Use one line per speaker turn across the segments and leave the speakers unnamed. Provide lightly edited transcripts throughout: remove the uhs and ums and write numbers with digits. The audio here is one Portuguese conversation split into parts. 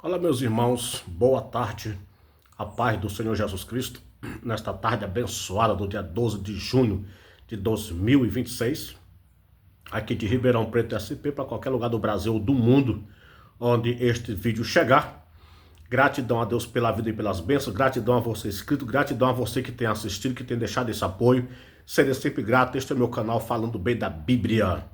Olá, meus irmãos, boa tarde, a paz do Senhor Jesus Cristo, nesta tarde abençoada do dia 12 de junho de 2026, aqui de Ribeirão Preto SP, para qualquer lugar do Brasil ou do mundo onde este vídeo chegar. Gratidão a Deus pela vida e pelas bênçãos, gratidão a você inscrito, gratidão a você que tem assistido, que tem deixado esse apoio. Serei sempre grato. Este é o meu canal falando bem da Bíblia.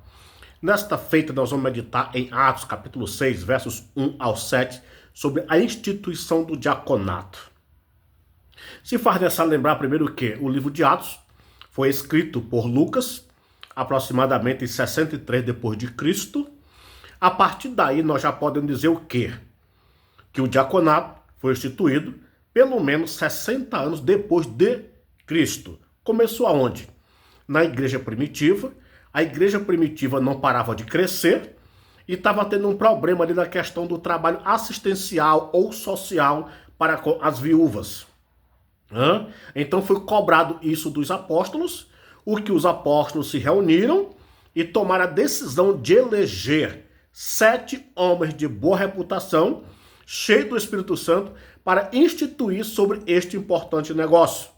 Nesta feita nós vamos meditar em Atos capítulo 6, versos 1 ao 7, sobre a instituição do diaconato. Se faz necessário lembrar primeiro que o livro de Atos foi escrito por Lucas, aproximadamente em 63 depois de Cristo. A partir daí nós já podemos dizer o quê? Que o diaconato foi instituído pelo menos 60 anos depois de Cristo. Começou aonde? Na igreja primitiva. A igreja primitiva não parava de crescer e estava tendo um problema ali na questão do trabalho assistencial ou social para as viúvas. Então foi cobrado isso dos apóstolos, o que os apóstolos se reuniram e tomaram a decisão de eleger 7 homens de boa reputação, cheios do Espírito Santo, para instituir sobre este importante negócio.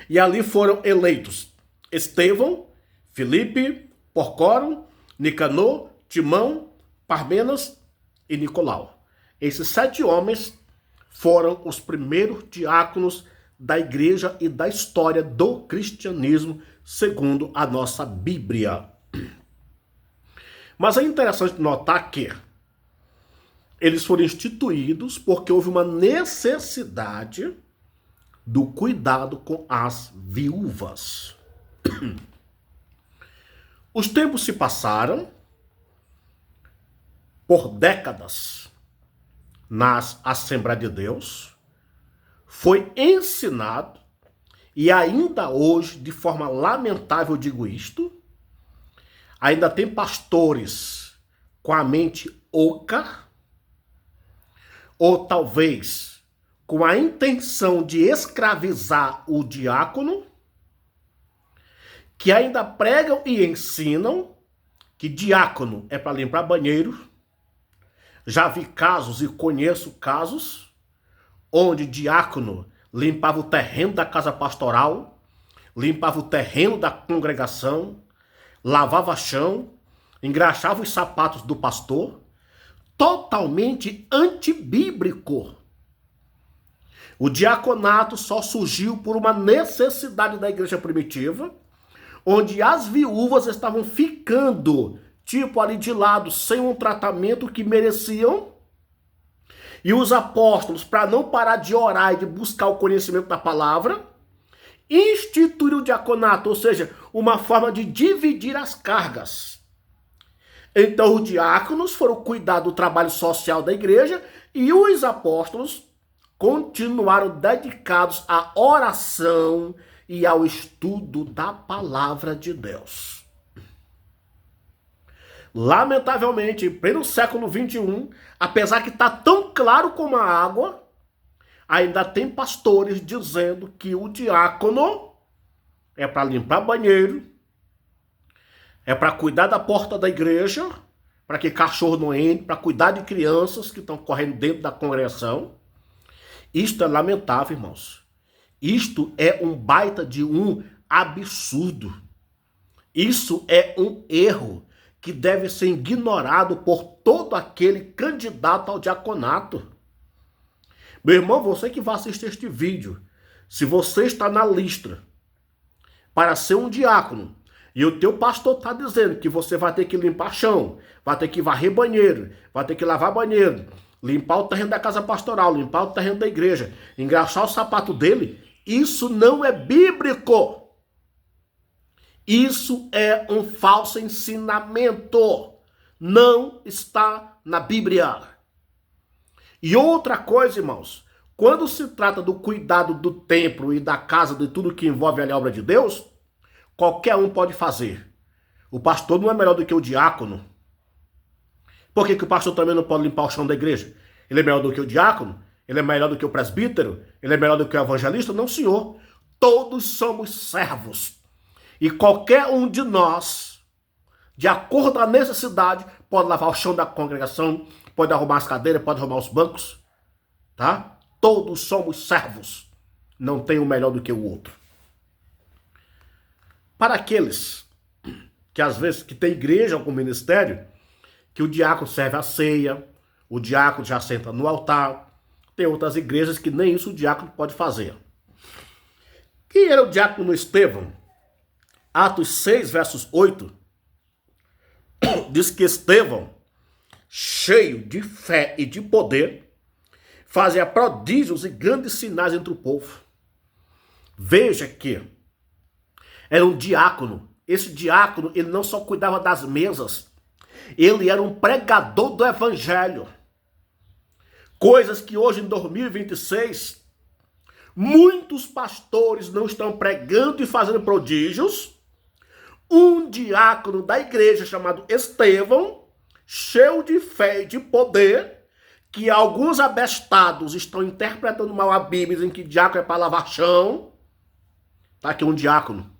E ali foram eleitos Estevão, Filipe, Porcório, Nicanor, Timão, Parmenas e Nicolau. Esses 7 homens foram os primeiros diáconos da igreja e da história do cristianismo, segundo a nossa Bíblia. Mas é interessante notar que eles foram instituídos porque houve uma necessidade do cuidado com as viúvas. Os tempos se passaram, por décadas, nas Assembleias de Deus, foi ensinado, e ainda hoje, de forma lamentável, eu digo isto, ainda tem pastores com a mente oca, ou talvez com a intenção de escravizar o diácono, que ainda pregam e ensinam que diácono é para limpar banheiro. Já vi casos e conheço casos onde diácono limpava o terreno da casa pastoral, limpava o terreno da congregação, lavava chão, engraxava os sapatos do pastor, totalmente antibíblico. O diaconato só surgiu por uma necessidade da igreja primitiva, onde as viúvas estavam ficando, tipo ali de lado, sem um tratamento que mereciam. E os apóstolos, para não parar de orar e de buscar o conhecimento da palavra, instituíram o diaconato, ou seja, uma forma de dividir as cargas. Então os diáconos foram cuidar do trabalho social da igreja e os apóstolos continuaram dedicados à oração e ao estudo da palavra de Deus. Lamentavelmente, em pleno século XXI, apesar que está tão claro como a água, ainda tem pastores dizendo que o diácono é para limpar banheiro, é para cuidar da porta da igreja, para que cachorro não entre, para cuidar de crianças que estão correndo dentro da congregação. Isto é lamentável, irmãos. Isto é um baita de um absurdo. Isso é um erro que deve ser ignorado por todo aquele candidato ao diaconato. Meu irmão, você que vai assistir este vídeo, se você está na lista para ser um diácono e o teu pastor está dizendo que você vai ter que limpar chão, vai ter que varrer banheiro, vai ter que lavar banheiro, limpar o terreno da casa pastoral, limpar o terreno da igreja, engraxar o sapato dele, isso não é bíblico. Isso é um falso ensinamento. Não está na Bíblia. E outra coisa, irmãos, quando se trata do cuidado do templo e da casa, de tudo que envolve a obra de Deus, qualquer um pode fazer. O pastor não é melhor do que o diácono. Por que o pastor também não pode limpar o chão da igreja? Ele é melhor do que o diácono? Ele é melhor do que o presbítero? Ele é melhor do que o evangelista? Não, senhor. Todos somos servos. E qualquer um de nós de acordo com a necessidade, pode lavar o chão da congregação, pode arrumar as cadeiras, pode arrumar os bancos, tá? Todos somos servos. Não tem um melhor do que o outro. Para aqueles que às vezes que tem igreja ou ministério, que o diácono serve a ceia, o diácono já senta no altar, tem outras igrejas que nem isso o diácono pode fazer. Quem era o diácono Estevão? Atos 6, versos 8, diz que Estevão, cheio de fé e de poder, fazia prodígios e grandes sinais entre o povo. Veja que era um diácono. Esse diácono, ele não só cuidava das mesas, ele era um pregador do evangelho. Coisas que hoje, em 2026, muitos pastores não estão pregando e fazendo prodígios. Um diácono da igreja chamado Estevão, cheio de fé e de poder, que alguns abestados estão interpretando mal a Bíblia, dizem que diácono é para lavar chão. Tá aqui um diácono,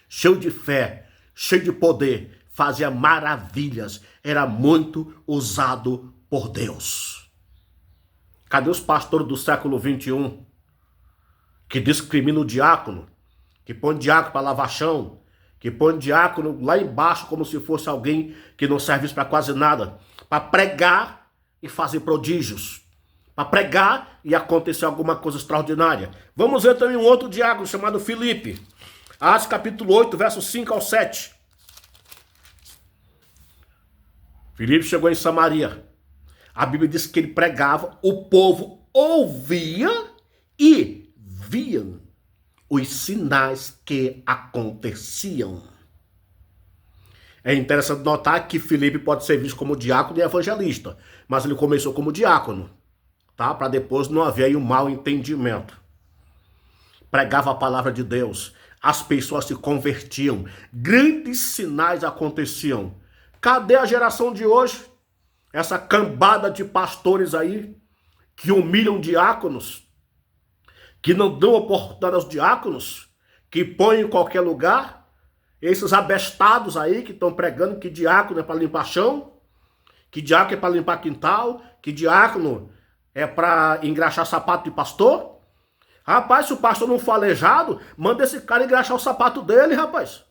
cheio de fé, cheio de poder, fazia maravilhas, era muito usado por Deus. Cadê os pastores do século 21 que discriminam o diácono, que põe diácono para lavar chão, que põe diácono lá embaixo como se fosse alguém que não serve para quase nada, para pregar e fazer prodígios, para pregar e acontecer alguma coisa extraordinária? Vamos ver também um outro diácono chamado Filipe. Atos capítulo 8, versos 5 ao 7. Filipe chegou em Samaria. A Bíblia diz que ele pregava, o povo ouvia e viam os sinais que aconteciam. É interessante notar que Filipe pode ser visto como diácono e evangelista, mas ele começou como diácono, tá? Para depois não haver aí um mau entendimento. Pregava a palavra de Deus, as pessoas se convertiam, grandes sinais aconteciam. Cadê a geração de hoje? Essa cambada de pastores aí que humilham diáconos, que não dão oportunidade aos diáconos, que põem em qualquer lugar. Esses abestados aí que estão pregando que diácono é para limpar chão, que diácono é para limpar quintal, que diácono é para engraxar sapato de pastor. Rapaz, se o pastor não for aleijado, manda esse cara engraxar o sapato dele, rapaz.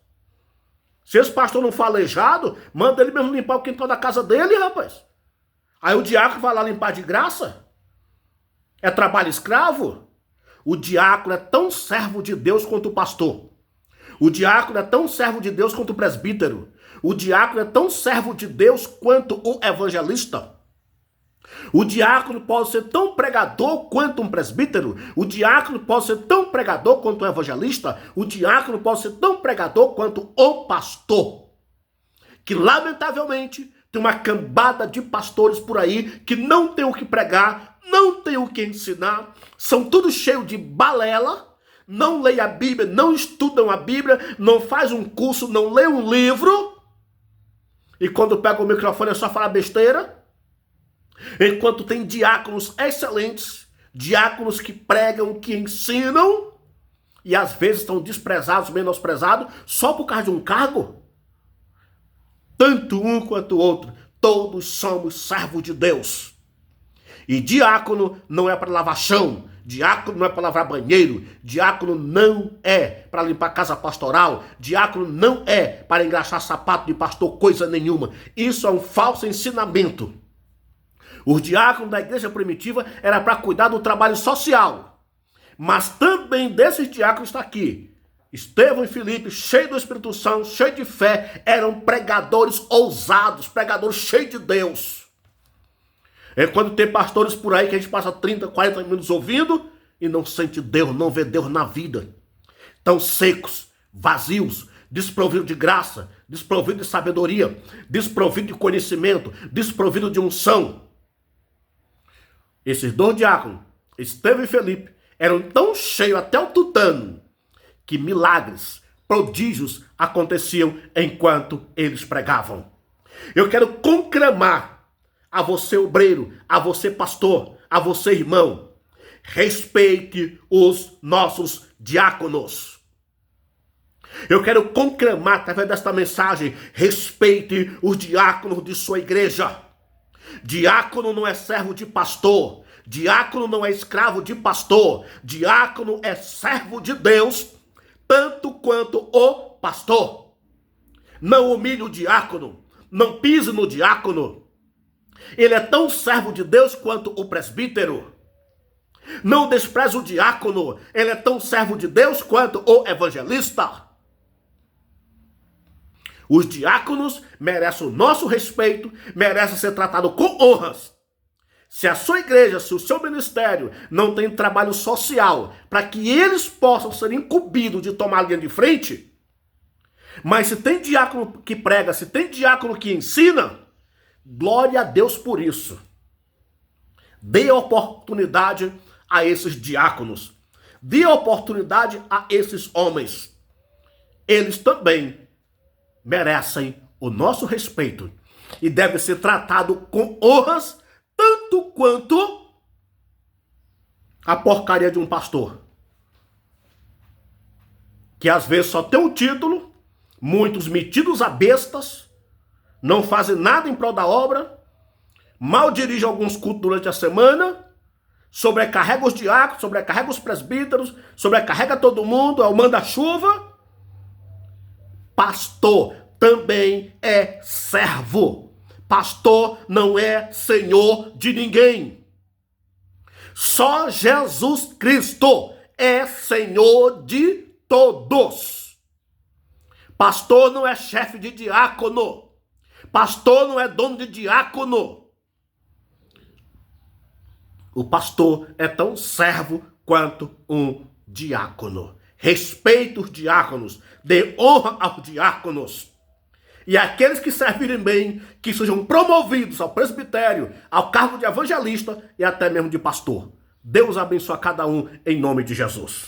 Se esse pastor não for aleijado, manda ele mesmo limpar o quintal da casa dele, rapaz. Aí o diácono vai lá limpar de graça? É trabalho escravo? O diácono é tão servo de Deus quanto o pastor. O diácono é tão servo de Deus quanto o presbítero. O diácono é tão servo de Deus quanto o evangelista. O diácono pode ser tão pregador quanto um presbítero. O diácono pode ser tão pregador quanto um evangelista. O diácono pode ser tão pregador quanto o pastor. Que, lamentavelmente, tem uma cambada de pastores por aí que não tem o que pregar, não tem o que ensinar, são todos cheios de balela, não leem a Bíblia, não estudam a Bíblia, não faz um curso, não lê um livro, e quando pega o microfone é só falar besteira. Enquanto tem diáconos excelentes, diáconos que pregam, que ensinam, e às vezes estão desprezados, menosprezados, só por causa de um cargo. Tanto um quanto o outro, todos somos servos de Deus. E diácono não é para lavar chão, diácono não é para lavar banheiro, diácono não é para limpar casa pastoral, diácono não é para engraxar sapato de pastor, coisa nenhuma. Isso é um falso ensinamento. Os diáconos da igreja primitiva era para cuidar do trabalho social. Mas também desses diáconos está aqui. Estevão e Filipe, cheios do Espírito Santo, cheios de fé, eram pregadores ousados, pregadores cheios de Deus. É quando tem pastores por aí que a gente passa 30, 40 minutos ouvindo e não sente Deus, não vê Deus na vida. Tão secos, vazios, desprovidos de graça, desprovidos de sabedoria, desprovidos de conhecimento, desprovidos de unção. Esses dois diáconos, Estevão e Filipe, eram tão cheios até o tutano que milagres, prodígios aconteciam enquanto eles pregavam. Eu quero conclamar a você obreiro, a você pastor, a você irmão, respeite os nossos diáconos. Eu quero conclamar através desta mensagem: respeite os diáconos de sua igreja. Diácono não é servo de pastor. Diácono não é escravo de pastor. Diácono é servo de Deus, tanto quanto o pastor. Não humilhe o diácono. Não pise no diácono. Ele é tão servo de Deus quanto o presbítero. Não despreze o diácono. Ele é tão servo de Deus quanto o evangelista. Os diáconos merecem o nosso respeito, merecem ser tratados com honras. Se a sua igreja, se o seu ministério não tem trabalho social para que eles possam ser incumbidos de tomar a linha de frente, mas se tem diácono que prega, se tem diácono que ensina, glória a Deus por isso. Dê oportunidade a esses diáconos. Dê oportunidade a esses homens. Eles também merecem o nosso respeito e devem ser tratados com honras, tanto quanto a porcaria de um pastor, que às vezes só tem um título, muitos metidos a bestas, não fazem nada em prol da obra, mal dirigem alguns cultos durante a semana, sobrecarrega os diáconos, sobrecarrega os presbíteros, sobrecarrega todo mundo, é o manda-chuva. Pastor também é servo. Pastor não é senhor de ninguém. Só Jesus Cristo é senhor de todos. Pastor não é chefe de diácono. Pastor não é dono de diácono. O pastor é tão servo quanto um diácono. Respeite os diáconos, dê honra aos diáconos. E aqueles que servirem bem, que sejam promovidos ao presbitério, ao cargo de evangelista e até mesmo de pastor. Deus abençoe a cada um em nome de Jesus.